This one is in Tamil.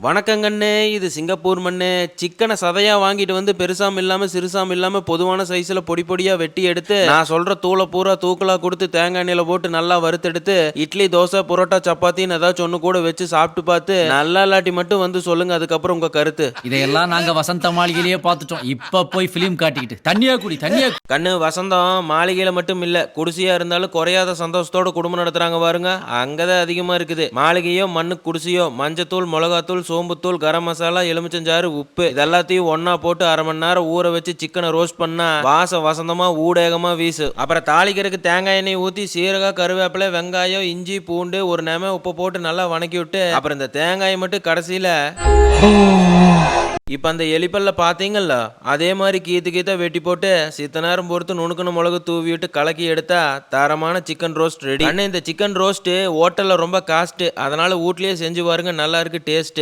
வணக்கங்கண்ணே, இது சிங்கப்பூர் மண்ணு. சிக்கனை சதையா வாங்கிட்டு வந்து பெருசாம் இல்லாம சிறுசாம் இல்லாம பொதுவான சைஸ்ல பொடி பொடியா வெட்டி எடுத்து நான் சொல்ற தூளை பூரா தூக்கலா கொடுத்து தேங்காய் எண்ணெயில போட்டு நல்லா வறுத்தெடுத்து இட்லி தோசை புரோட்டா சப்பாத்தின்னு ஏதாச்சும் ஒண்ணு கூட வச்சு சாப்பிட்டு பார்த்து நல்லா இல்லாட்டி மட்டும் வந்து சொல்லுங்க, அதுக்கப்புறம் உங்க கருத்து. இதையெல்லாம் நாங்க வசந்த மாளிகையிலேயே பார்த்துட்டோம். இப்ப போய் பிலிம் காட்டிக்கிட்டு தண்ணியா குடி தண்ணியா கண்ணு வசந்தம் மாளிகையில மட்டும் இல்ல, குடிசையா இருந்தாலும் குறையாத சந்தோஷத்தோட குடும்பம் நடத்துறாங்க பாருங்க, அங்கதான் அதிகமா இருக்குது. மாளிகையோ மண்ணு குடிசையோ மஞ்சத்தூள் மிளகாத்தூள் சோம்புத்தூள் கரம் மசாலா எலுமிச்சஞ்சாறு உப்பு இதெல்லாத்தையும் ஒன்னா போட்டு அரை மணி நேரம் ஊற வச்சு சிக்கனை ரோஸ்ட் பண்ணா வாசம் வசந்தமா ஊடகமா வீசு. அப்புறம் தாளிக்கிறதுக்கு தேங்காய் எண்ணெய் ஊத்தி சீரகம் கருவேப்பிலை வெங்காயம் இஞ்சி பூண்டு ஒரு நெம உப்பு போட்டு நல்லா வணக்கி விட்டு அப்புறம் இந்த தேங்காயை மட்டும் கடைசியில இப்ப அந்த எலிப்பல்ல பாத்தீங்கல்ல அதே மாதிரி கீத்த வெட்டி போட்டு சித்த நேரம் பொறுத்து நுணுக்குன மிளகு தூவி விட்டு கலக்கி எடுத்தா தரமான சிக்கன் ரோஸ்ட் ரெடி. இந்த சிக்கன் ரோஸ்ட் ஹோட்டல்ல ரொம்ப காஸ்ட், அதனால வீட்லயே செஞ்சு பாருங்க, நல்லா இருக்கு டேஸ்ட்.